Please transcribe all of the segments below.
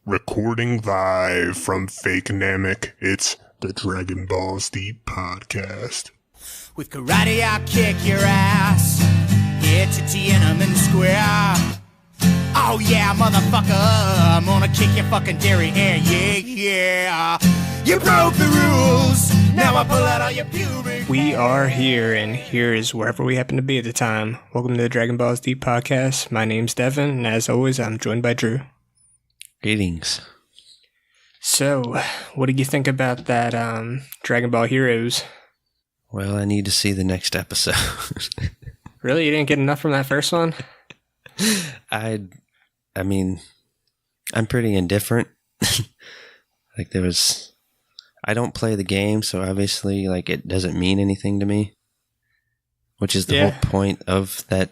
Recording live from Fake Namek, it's the Dragon Balls Deep podcast. With karate, I'll kick your ass. Hit to Tiananmen Square. Oh yeah, motherfucker, I'm gonna kick your fucking diarrhea. Yeah. You broke the rules. Now I pull out all your pubic. We are here, and here is wherever we happen to be at the time. Welcome to the Dragon Balls Deep podcast. My name's Devin, and as always, I'm joined by Drew. Greetings. So, what did you think about that Dragon Ball Heroes? Well, I need to see the next episode. Really? You didn't get enough from that first one? I mean, I'm pretty indifferent. I don't play the game, so obviously, it doesn't mean anything to me. Which is the whole point of that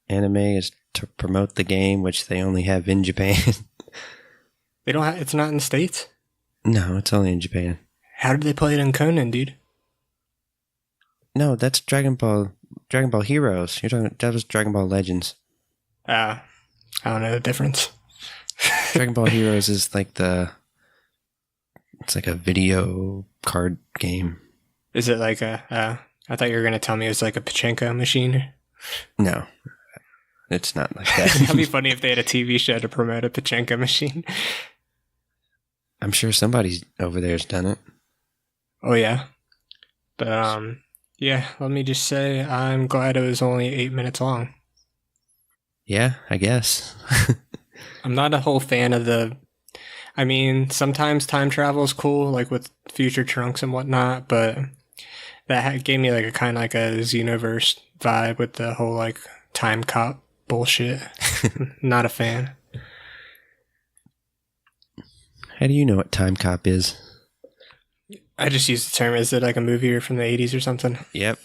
anime, is to promote the game, which they only have in Japan. They don't have, it's not in the States? No, it's only in Japan. How did they play it in Conan, dude? No, that's Dragon Ball Heroes. That was Dragon Ball Legends. I don't know the difference. Dragon Ball Heroes is it's like a video card game. Is it like I thought you were going to tell me it was like a pachinko machine. No, it's not like that. That'd be funny if they had a TV show to promote a pachinko machine. I'm sure somebody over there's done it. Oh, yeah. But, yeah, let me just say I'm glad it was only 8 minutes long. Yeah, I guess. I'm not a whole fan of sometimes time travel is cool, like with future Trunks and whatnot, but that gave me a kind of like a Xenoverse vibe with the whole time cop bullshit. Not a fan. How do you know what Time Cop is? I just use the term. Is it like a movie from the 80s or something? Yep.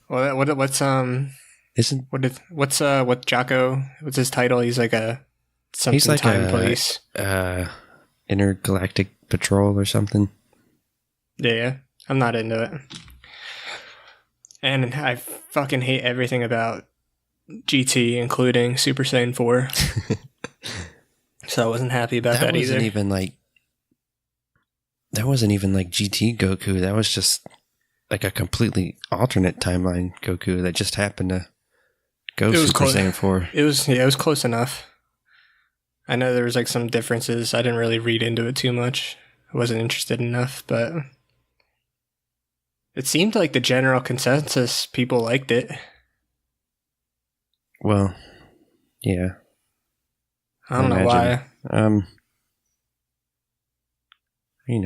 Well, what's Jocko? What's his title? He's like he's like time police. Intergalactic Patrol or something. Yeah, I'm not into it. And I fucking hate everything about GT, including Super Saiyan 4. So I wasn't happy about that either. That wasn't even GT Goku. That was just a completely alternate timeline Goku that just happened to go Super Saiyan 4. It was close enough. I know there was some differences. I didn't really read into it too much. I wasn't interested enough, but it seemed like the general consensus, people liked it. Well, yeah. I don't know why.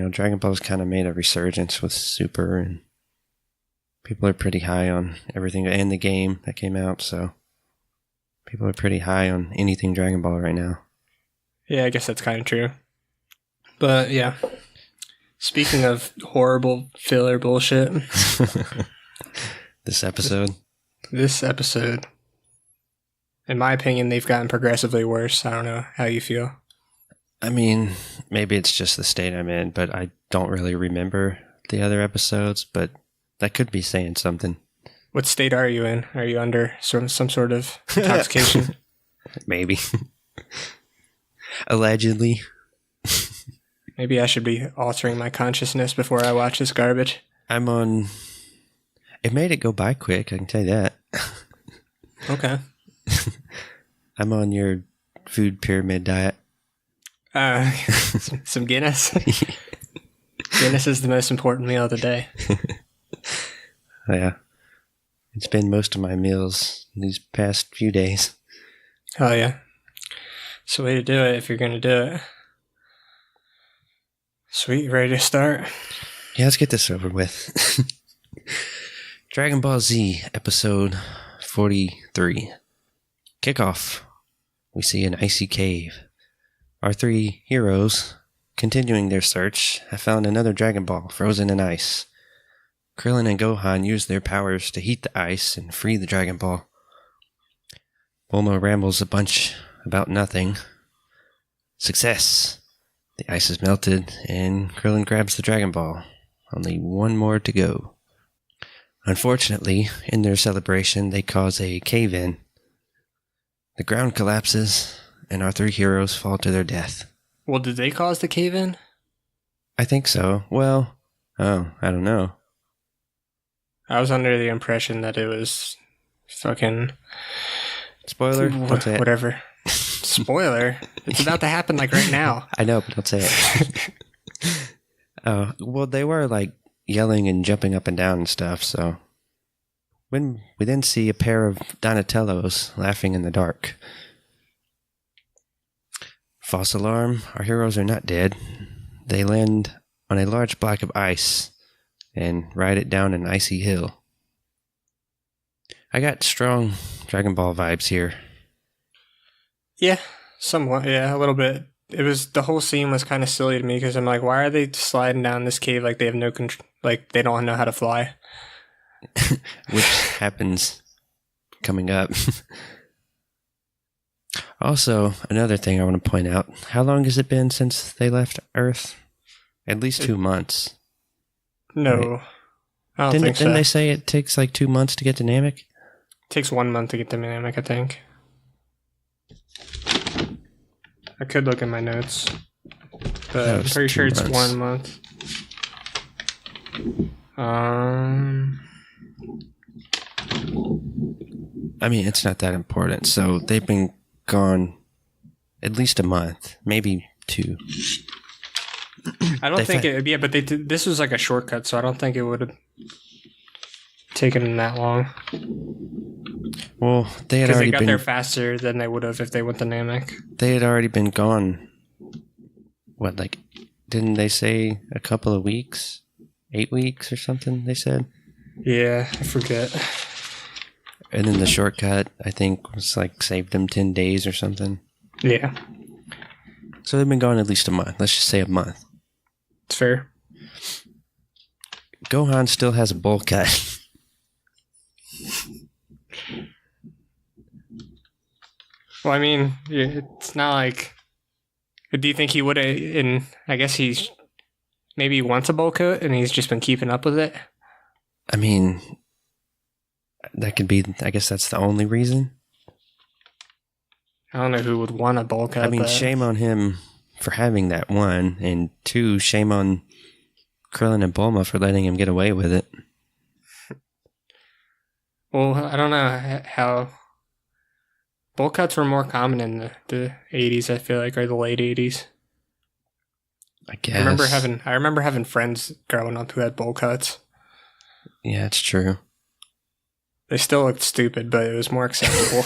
Dragon Ball's kind of made a resurgence with Super, and people are pretty high on everything, and the game that came out, so people are pretty high on anything Dragon Ball right now. Yeah, I guess that's kind of true. But, yeah. Speaking of horrible filler bullshit. This episode, in my opinion, they've gotten progressively worse. I don't know how you feel. I mean, maybe it's just the state I'm in, but I don't really remember the other episodes, but that could be saying something. What state are you in? Are you under some sort of intoxication? Maybe. Allegedly. Maybe I should be altering my consciousness before I watch this garbage. It made it go by quick, I can tell you that. Okay. I'm on your food pyramid diet. Some Guinness. Guinness is the most important meal of the day. Yeah. It's been most of my meals these past few days. Oh, yeah. It's the way to do it if you're going to do it. Sweet, ready to start? Yeah, let's get this over with. Dragon Ball Z, episode 43. Kickoff. We see an icy cave. Our three heroes, continuing their search, have found another Dragon Ball frozen in ice. Krillin and Gohan use their powers to heat the ice and free the Dragon Ball. Bulma rambles a bunch about nothing. Success! The ice is melted, and Krillin grabs the Dragon Ball. Only one more to go. Unfortunately, in their celebration, they cause a cave-in. The ground collapses, and our 3 heroes fall to their death. Well, did they cause the cave-in? I think so. Well, I don't know. I was under the impression that it was fucking... Spoiler? Don't say it. Whatever. Spoiler? It's about to happen like right now. I know, but don't say it. Well, they were like yelling and jumping up and down and stuff, so... When we then see a pair of Donatellos laughing in the dark. False alarm, our heroes are not dead. They land on a large block of ice and ride it down an icy hill. I got strong Dragon Ball vibes here. Yeah, somewhat. Yeah, a little bit. It was, the whole scene was kind of silly to me because I'm like, why are they sliding down this cave like they have no control, like they don't know how to fly? Which happens coming up. Also, another thing I want to point out. How long has it been since they left Earth? At least 2 months. No. Right. I don't think so. Didn't they say it takes like 2 months to get to Namek? It takes 1 month to get to Namek, I think. I could look at my notes. But I'm pretty sure it's 1 month. I mean, it's not that important. So they've been gone at least a month, maybe 2. I don't think it. Yeah, but this was like a shortcut, so I don't think it would have taken them that long. Well, they had already because they got been there faster than they would have if they went to Namek. They had already been gone. What, like, didn't they say a couple of weeks? 8 weeks or something? They said. Yeah, I forget. And then the shortcut, I think, was like saved them 10 days or something. Yeah, So they've been gone at least a month. Let's just say a month. it's fair. Gohan still has a bowl cut. Well, I mean, it's not like... Do you think he would have... I guess he's... Maybe he wants a bowl cut and he's just been keeping up with it? I mean, that could be... I guess that's the only reason. I don't know who would want a bowl cut. I mean, shame on him for having that, 1. And 2, shame on Krillin and Bulma for letting him get away with it. Well, I don't know how... Bowl cuts were more common in the 80s, I feel like, or the late 80s. I guess. I remember having friends growing up who had bowl cuts. Yeah, it's true. They still looked stupid, but it was more acceptable.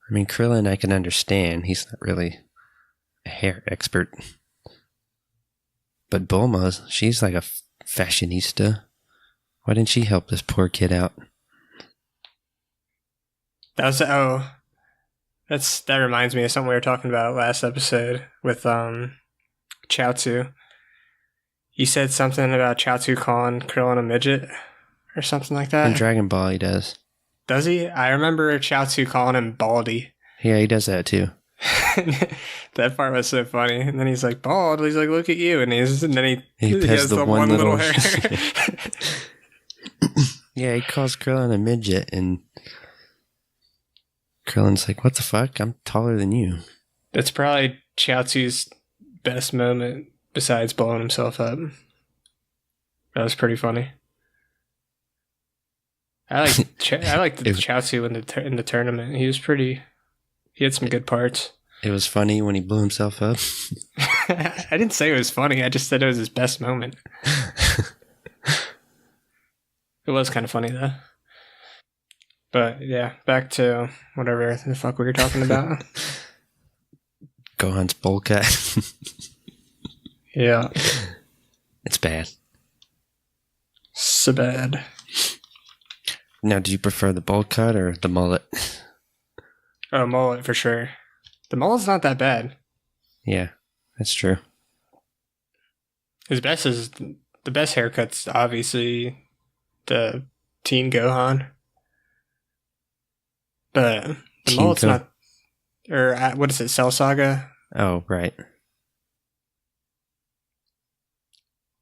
I mean, Krillin, I can understand. He's not really a hair expert. But Bulma, she's like a fashionista. Why didn't she help this poor kid out? That reminds me of something we were talking about last episode with Chaozu. You said something about Chaozu calling Krillin a midget or something like that. In Dragon Ball, he does. Does he? I remember Chaozu calling him Baldy. Yeah, he does that too. That part was so funny. And then he's like, bald. He's like, look at you. And then he has the one little hair. Yeah, he calls Krillin a midget, and Krillin's like, what the fuck? I'm taller than you. That's probably Chaozu's best moment besides blowing himself up. That was pretty funny. I liked Chaozu in the tournament. He had some good parts. It was funny when he blew himself up. I didn't say it was funny. I just said it was his best moment. It was kind of funny though. But yeah, back to whatever the fuck we were talking about. Gohan's bowl cut. Yeah. It's bad. So bad. Now, do you prefer the bowl cut or the mullet? Oh, mullet for sure. The mullet's not that bad. Yeah, that's true. The best haircut's obviously the Teen Gohan. But the mullet's not... Or what is it, Cell Saga? Oh, right.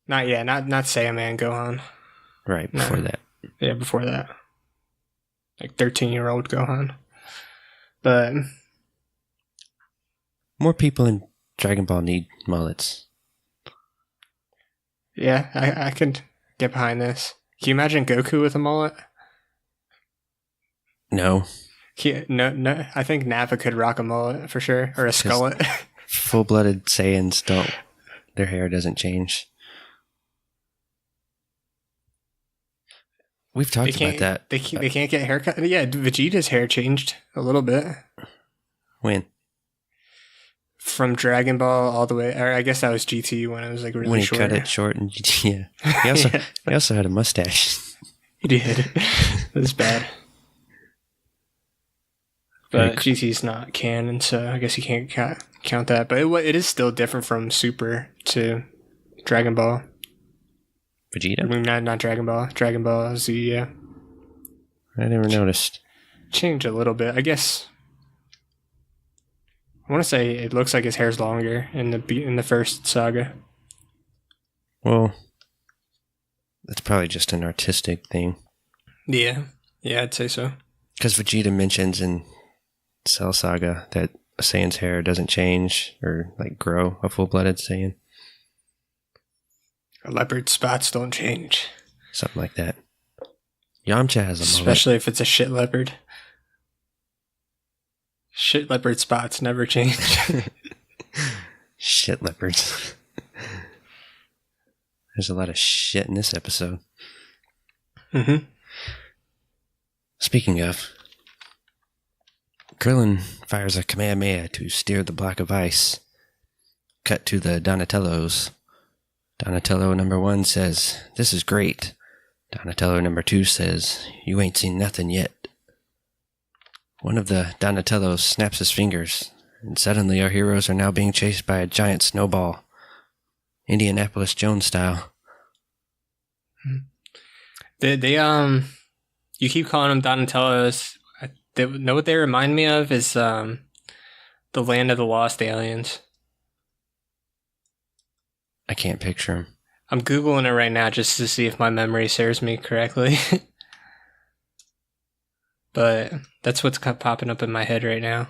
Not Saiyaman Gohan. Right, before that. Yeah, before that. Like 13-year-old Gohan. But More people in Dragon Ball need mullets. yeah, I could get behind this. Can you imagine Goku with a mullet? No. No. I think Nappa could rock a mullet for sure, or a skullet. Full-blooded Saiyans don't. Their hair doesn't change. We've talked about that. They can't get a haircut. Yeah, Vegeta's hair changed a little bit When? from Dragon Ball all the way. Or I guess that was GT when it was like really When he short. cut it short and yeah. He also had a mustache. He did. It was bad. But GT's not canon, so I guess you can't count that. But it is still different from Super to Dragon Ball. Vegeta? I mean, not Dragon Ball. Dragon Ball Z, yeah. I never noticed. Changed a little bit. I guess I want to say it looks like his hair's longer in the first saga. Well, that's probably just an artistic thing. Yeah, I'd say so. Because Vegeta mentions in Cell Saga that a Saiyan's hair doesn't change or like grow, a full-blooded Saiyan. A leopard's spots don't change. Something like that. Yamcha has a mullet. Especially if it's a shit leopard. Shit leopard spots never change. Shit leopards. There's a lot of shit in this episode. Mm-hmm. Speaking of, Krillin fires a Kamehameha to steer the block of ice. Cut to the Donatellos. Donatello number 1 says, "This is great." Donatello number 2 says, "You ain't seen nothing yet." One of the Donatellos snaps his fingers, and suddenly our heroes are now being chased by a giant snowball. Indianapolis Jones style. You keep calling them Donatellos. Know what they remind me of is the Land of the Lost Aliens. I can't picture him. I'm Googling it right now just to see if my memory serves me correctly. But that's what's popping up in my head right now.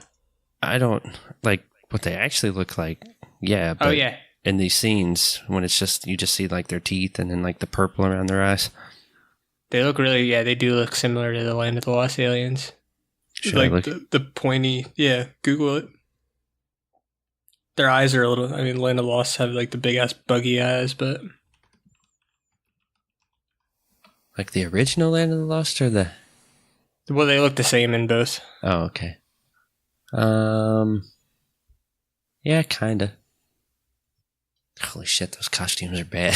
I don't like what they actually look like. Yeah, but yeah. in these scenes, when it's just, you just see like their teeth and then like the purple around their eyes. They look they do look similar to the Land of the Lost Aliens. Should like I look? the pointy, Google it. Their eyes are a little, Land of the Lost have like the big ass buggy eyes, but Like the original Land of the Lost or the... well, they look the same in both. Oh, okay. Yeah, kinda. Holy shit, those costumes are bad.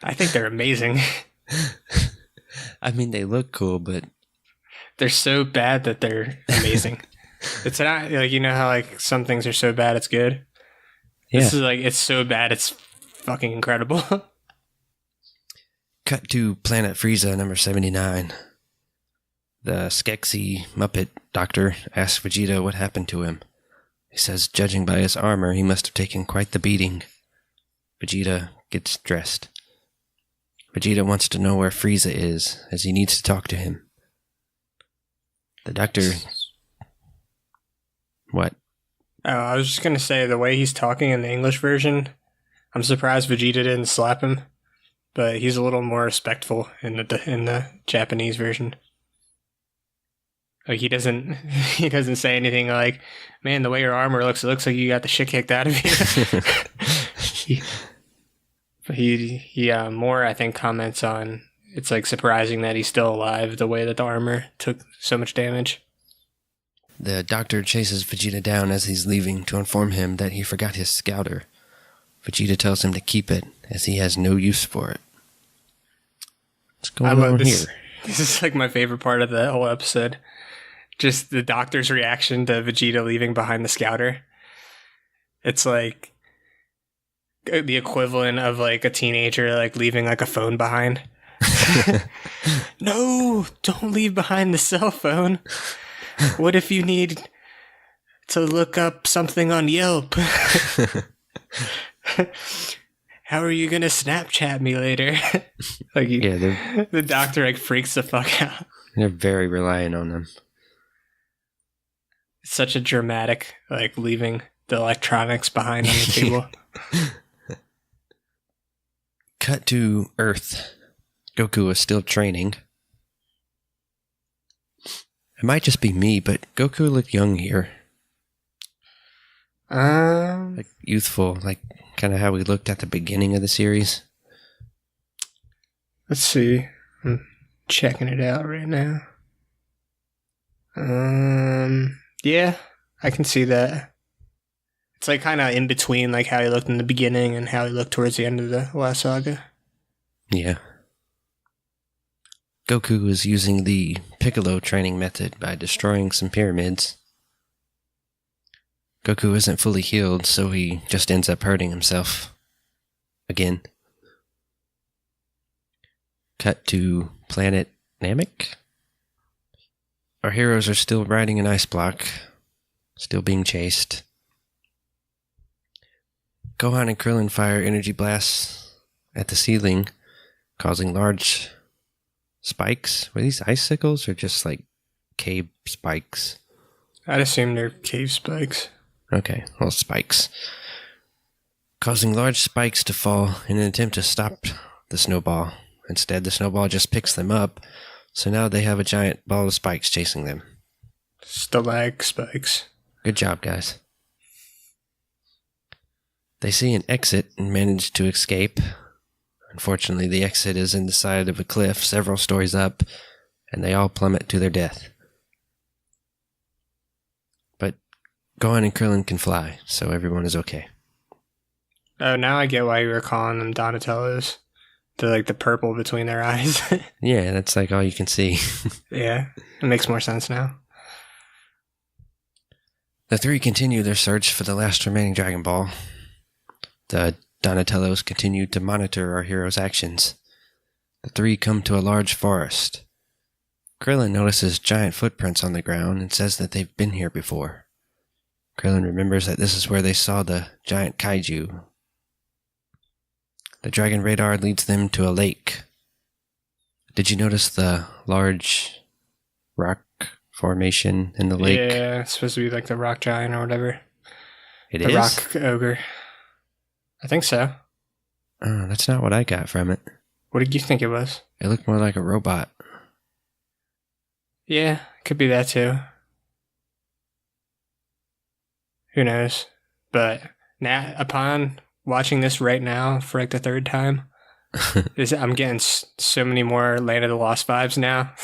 I think they're amazing. I mean, they look cool, but... They're so bad that they're amazing. It's not like, you know how like some things are so bad it's good. Yeah. This is like, it's so bad it's fucking incredible. Cut to Planet Frieza number 79. The Skeksis Muppet doctor asks Vegeta what happened to him. He says, judging by his armor, he must have taken quite the beating. Vegeta gets dressed. Vegeta wants to know where Frieza is, as he needs to talk to him. The doctor... What? Oh, I was just gonna say the way he's talking in the English version, I'm surprised Vegeta didn't slap him, but he's a little more respectful in the Japanese version. Like he doesn't say anything like, "Man, the way your armor looks, it looks like you got the shit kicked out of you." he more I think comments on it's like surprising that he's still alive the way that the armor took so much damage. The doctor chases Vegeta down as he's leaving to inform him that he forgot his scouter. Vegeta tells him to keep it, as he has no use for it. What's going on here? This is like my favorite part of the whole episode. Just the doctor's reaction to Vegeta leaving behind the scouter. It's like the equivalent of like a teenager like leaving like a phone behind. No, don't leave behind the cell phone. What if you need to look up something on Yelp? How are you gonna Snapchat me later? Like, Yeah, the doctor like freaks the fuck out. they're very reliant on them. It's such a dramatic, like, leaving the electronics behind on the table. Cut to Earth. Goku is still training. It might just be me, but Goku looked young here. Like youthful, like kind of how we looked at the beginning of the series. Let's see. I'm checking it out right now. Yeah, I can see that. It's like kind of in between, like how he looked in the beginning and how he looked towards the end of the last saga. Yeah. Goku is using the Piccolo training method by destroying some pyramids. Goku isn't fully healed, so he just ends up hurting himself. Again. Cut to planet Namek. Our heroes are still riding an ice block, still being chased. Gohan and Krillin fire energy blasts at the ceiling, causing large spikes. Were these icicles or just like cave spikes? I'd assume they're cave spikes. Okay, well, spikes. Causing large spikes to fall in an attempt to stop the snowball. Instead, the snowball just picks them up, so now they have a giant ball of spikes chasing them. Stalag spikes. Good job, guys. They see an exit and manage to escape. Unfortunately, the exit is in the side of a cliff several stories up, and they all plummet to their death. But Gohan and Krillin can fly, so everyone is okay. Oh, now I get why you were calling them Donatellos. They're like the purple between their eyes. Yeah, that's like all you can see. Yeah, it makes more sense now. The three continue their search for the last remaining Dragon Ball. The Donatellos continue to monitor our heroes' actions. The three come to a large forest. Krillin notices giant footprints on the ground and says that they've been here before. Krillin remembers that this is where they saw the giant kaiju. The dragon radar leads them to a lake. Did you notice the large rock formation in the lake? Yeah, it's supposed to be like the rock giant or whatever. The The rock ogre. I think so. Oh, that's not what I got from it. What did you think it was? It looked more like a robot. Yeah, could be that too. Who knows? But now, upon watching this right now for like the third time, I'm getting so many more Land of the Lost vibes now.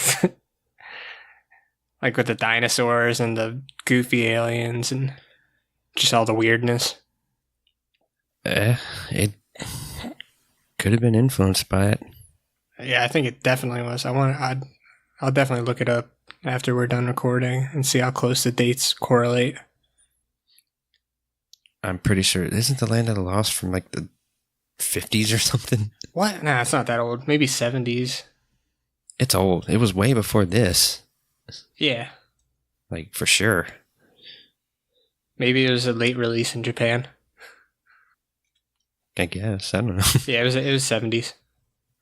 Like with the dinosaurs and the goofy aliens and just all the weirdness. It could have been influenced by it. Yeah, I think it definitely was. I'll definitely look it up after we're done recording and see how close the dates correlate. I'm pretty sure. Isn't the Land of the Lost from like the 50s or something? What? Nah, it's not that old. Maybe 70s. It's old. It was way before this. Yeah. Like, for sure. Maybe it was a late release in Japan. I guess. I don't know. Yeah, it was 70s.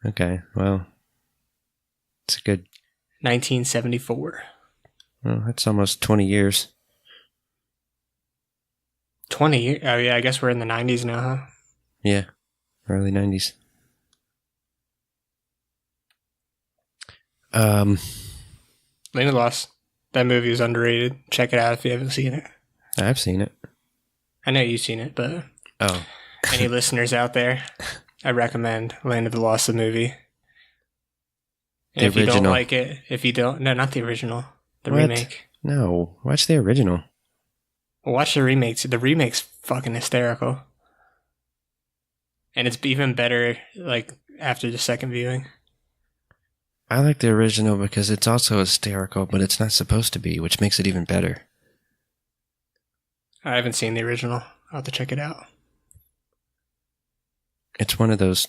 Okay, well. It's a good... 1974. Well, that's almost 20 years. 20 years? Oh, yeah, I guess we're in the 90s now, huh? Yeah. Early 90s. Land of the Lost. That movie is underrated. Check it out if you haven't seen it. I've seen it. I know you've seen it, but Oh. any listeners out there, I recommend Land of the Lost, the movie. And The if you don't original. like it, no, not the original, the What? remake. No, watch the original. Well, watch the remakes. The remake's fucking hysterical. And it's even better, like, after the second viewing. I like the original because it's also hysterical, but it's not supposed to be, which makes it even better. I haven't seen the original. I'll have to check it out. It's one of those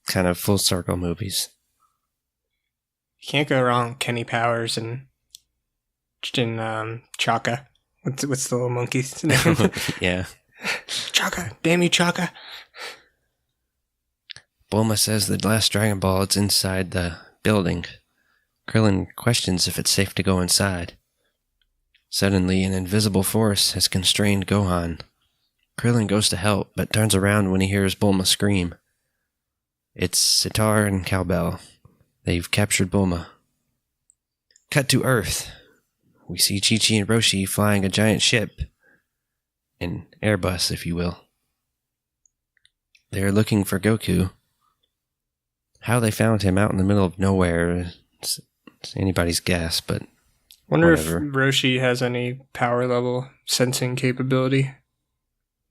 kind of full circle movies. You can't go wrong with Kenny Powers and Chaka. What's the little monkey's name? Yeah. Chaka. Damn you, Chaka. Bulma says the last Dragon Ball is inside the building. Krillin questions if it's safe to go inside. Suddenly, an invisible force has constrained Gohan. Krillin goes to help, but turns around when he hears Bulma scream. It's sitar and cowbell. They've captured Bulma. Cut to Earth. We see Chi-Chi and Roshi flying a giant ship. An Airbus, if you will. They're looking for Goku. How they found him out in the middle of nowhere is anybody's guess, but Wonder whatever. if Roshi has any power level sensing capability.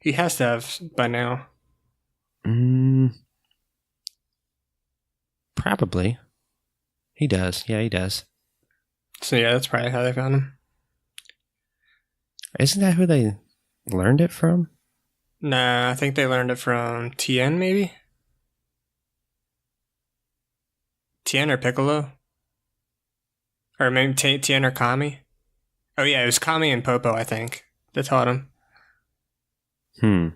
He has to have by now. Probably. He does. Yeah, he does. So yeah, that's probably how they found him. Isn't that who they learned it from? Nah, I think they learned it from Tien, maybe? Tien or Piccolo? Or maybe Tien or Kami? Oh yeah, it was Kami and Popo, I think, that taught him. I'm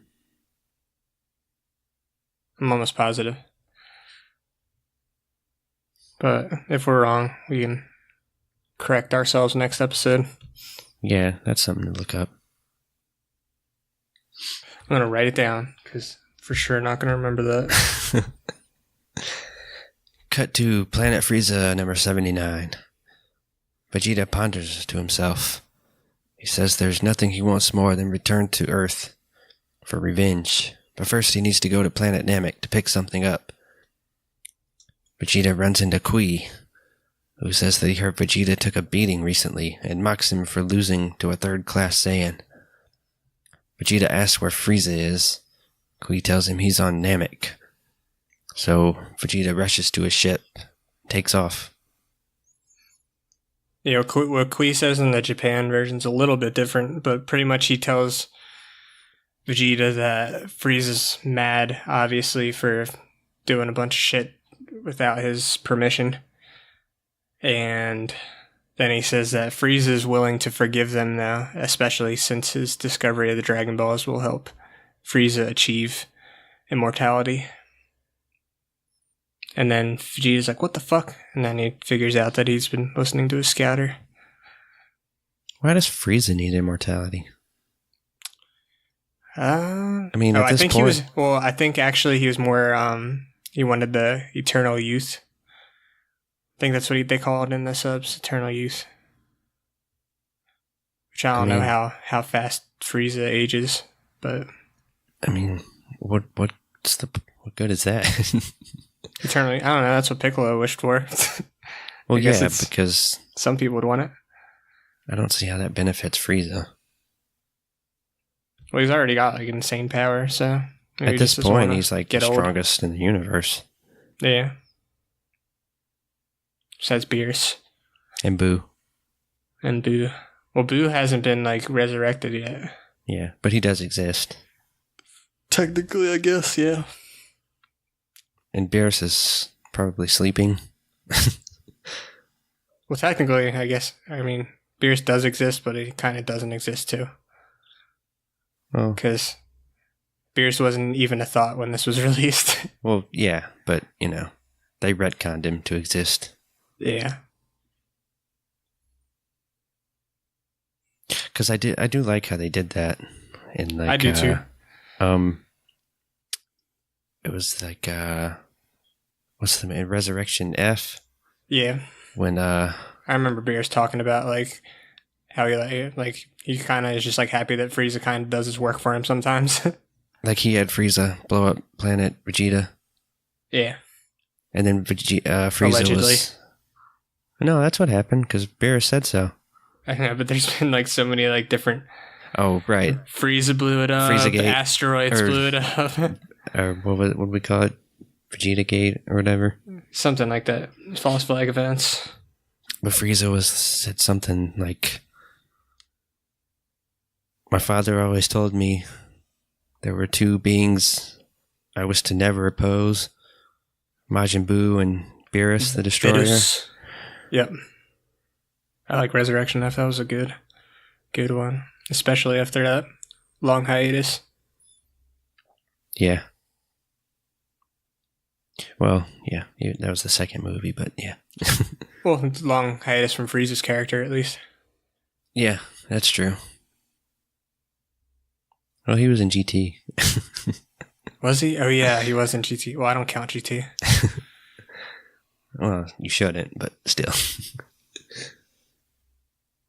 almost positive. But if we're wrong, we can correct ourselves next episode. Yeah, that's something to look up. I'm going to write it down, because for sure not going to remember that. Cut to Planet Frieza number 79. Vegeta ponders to himself. He says there's nothing he wants more than return to Earth for revenge. But first he needs to go to Planet Namek to pick something up. Vegeta runs into Kui, who says that he heard Vegeta took a beating recently and mocks him for losing to a third-class Saiyan. Vegeta asks where Frieza is. Kui tells him he's on Namek. So Vegeta rushes to his ship, takes off. You know, what Kui says in the Japan version's a little bit different, but pretty much he tells Vegeta that Frieza's mad, obviously, for doing a bunch of shit without his permission. And then he says that Frieza is willing to forgive them now, especially since his discovery of the Dragon Balls will help Frieza achieve immortality. And then Vegeta's like, what the fuck? And then he figures out that he's been listening to his scouter. Why does Frieza need immortality? I mean, at I this think point... I think actually he was more, he wanted the eternal youth. I think that's what they call it in the subs, eternal youth. Which I don't know how fast Frieza ages, but... I mean, what good is that? Eternally, I don't know, that's what Piccolo wished for. Well, yeah, it's- because Some people would want it. I don't see how that benefits Frieza. Well, he's already got like insane power, so maybe At he this just doesn't point, wanna he's like the get old. strongest in the universe. Yeah. Besides Beerus And Boo. and Boo. Well, Boo hasn't been like resurrected yet. Yeah, but he does exist. Technically, I guess, yeah. And Beerus is probably sleeping. Well, technically, I guess, I mean, Beerus does exist, but he kind of doesn't exist too. Oh, Because Beerus wasn't even a thought when this was released. well, yeah, but, they retconned him to exist. Yeah. Because I do like how they did that. In like, I do too. It was like, what's the name? Resurrection F? Yeah. When, I remember Beerus talking about like how he he kind of is just like happy that Frieza kind of does his work for him sometimes. like he had Frieza blow up planet Vegeta. Yeah. And then Frieza Allegedly. was... No, that's what happened, because Beerus said so. I know, but there's been like so many like different. Oh, right. Frieza blew it up. Frieza-gate, Asteroids or- blew it up. Or what would we call it? Vegeta Gate or whatever. Something like that. False flag events. But Frieza said something like, my father always told me there were two beings I was to never oppose, Majin Buu and Beerus the Destroyer. Beerus. Yep. I like Resurrection F. That was a good one. Especially after that long hiatus. Yeah. Well, yeah, that was the second movie, but yeah. Well, it's long hiatus from Frieza's character, at least. Yeah, That's true. Well, he was in GT. Was he? Oh, yeah, he was in GT. Well, I don't count GT. Well, you shouldn't, but still.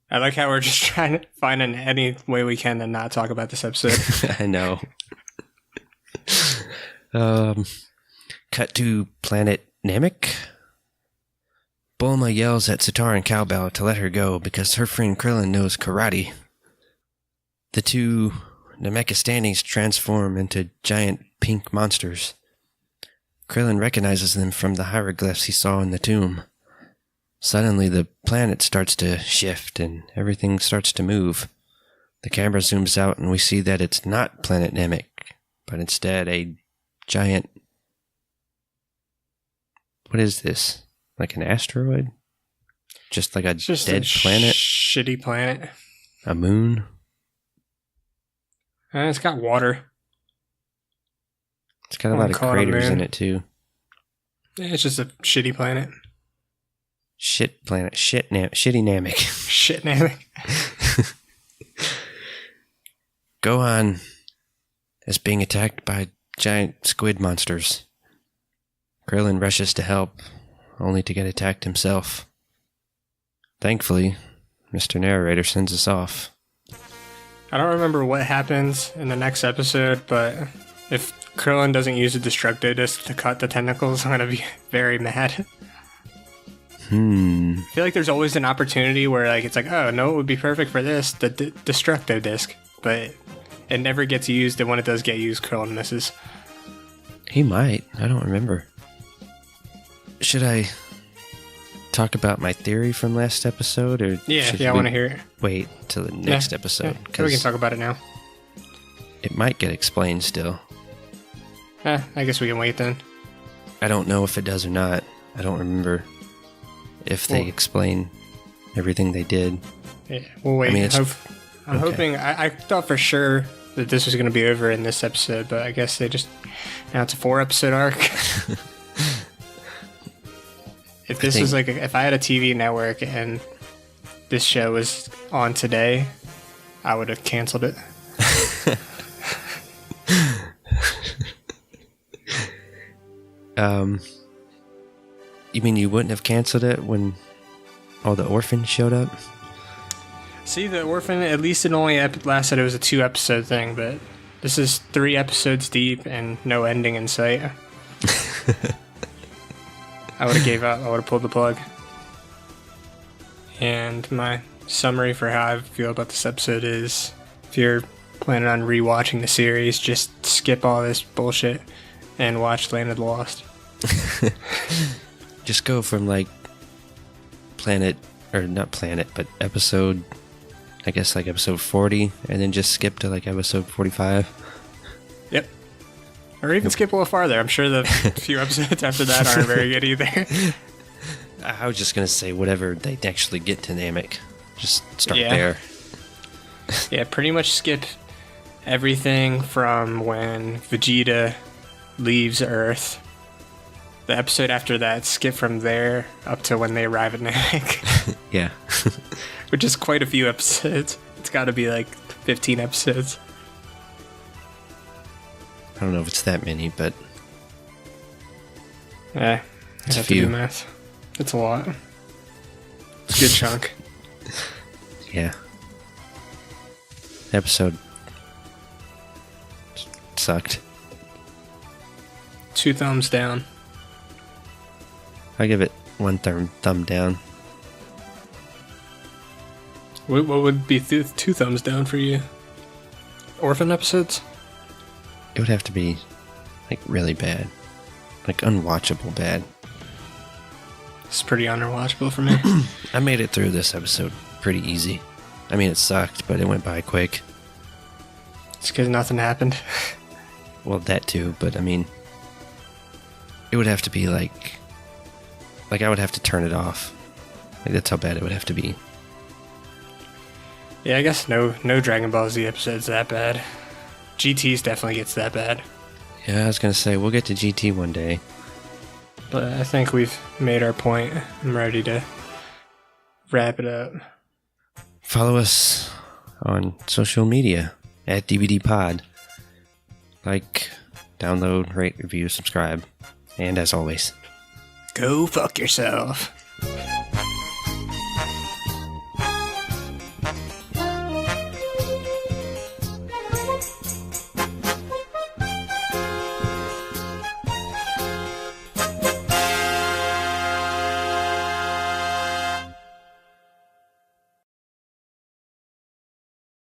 I like how we're just trying to find any way we can to not talk about this episode. I know. Cut to planet Namek. Bulma yells at Sitara and Cowbell to let her go because her friend Krillin knows karate. The two Namekistanis transform into giant pink monsters. Krillin recognizes them from the hieroglyphs he saw in the tomb. Suddenly, the planet starts to shift and everything starts to move. The camera zooms out and we see that it's not planet Namek, but instead a giant... What is this? Like an asteroid? Just like a dead planet? Shitty planet. A moon? It's got water. It's got a lot of craters in it, too. Yeah, it's just a shitty planet. Shit planet. Shitty Namek. Shit Namek. Gohan is being attacked by giant squid monsters. Krillin rushes to help, only to get attacked himself. Thankfully, Mr. Narrator sends us off. I don't remember what happens in the next episode, but if Krillin doesn't use a destructo disc to cut the tentacles, I'm going to be very mad. I feel like there's always an opportunity where like it's like, oh, no, it would be perfect for this, the destructo disc, but it never gets used, and when it does get used, Krillin misses. He might. I don't remember. Should I talk about my theory from last episode, or I want to hear it. Wait till the next episode? Yeah, we can talk about it now. It might get explained still. I guess we can wait then. I don't know if it does or not. I don't remember if they explain everything they did. Yeah, we'll wait. I mean, I'm hoping. I thought for sure that this was going to be over in this episode, but I guess now it's a 4-episode arc. If this was like, if I had a TV network and this show was on today, I would have canceled it. You mean you wouldn't have canceled it when all the orphans showed up? See, the orphan, at least it only lasted, it was a 2-episode thing, but this is 3 episodes deep and no ending in sight. I would have gave up. I would have pulled the plug. And my summary for how I feel about this episode is, if you're planning on rewatching the series, just skip all this bullshit and watch Land of the Lost. Just go from like episode, I guess like episode 40, and then just skip to like episode 45. Yep. Or even skip a little farther. I'm sure the few episodes after that aren't very good either. I was just going to say whatever they actually get to Namek. Just start there. Yeah, pretty much skip everything from when Vegeta leaves Earth. The episode after that, skip from there up to when they arrive at Namek. Yeah. Which is quite a few episodes. It's got to be like 15 episodes. I don't know if it's that many, but... Yeah, it's a few. few. Do math. It's a lot. It's a good chunk. Yeah. The episode sucked. 2 thumbs down. I give it 1 thumb down. What would be 2 thumbs down for you? Orphan episodes? It would have to be like really bad. Like unwatchable bad. It's pretty unwatchable for me. I made it through this episode pretty easy. I mean, it sucked, but it went by quick. It's because nothing happened. Well, that too, but I mean, it would have to be like I would have to turn it off. Like that's how bad it would have to be. Yeah, I guess no Dragon Ball Z episodes that bad. GT's definitely gets that bad. Yeah, I was gonna say we'll get to GT one day. But I think we've made our point. I'm ready to wrap it up. Follow us on social media at DVD Pod. Like, download, rate, review, subscribe. And as always, Go fuck yourself.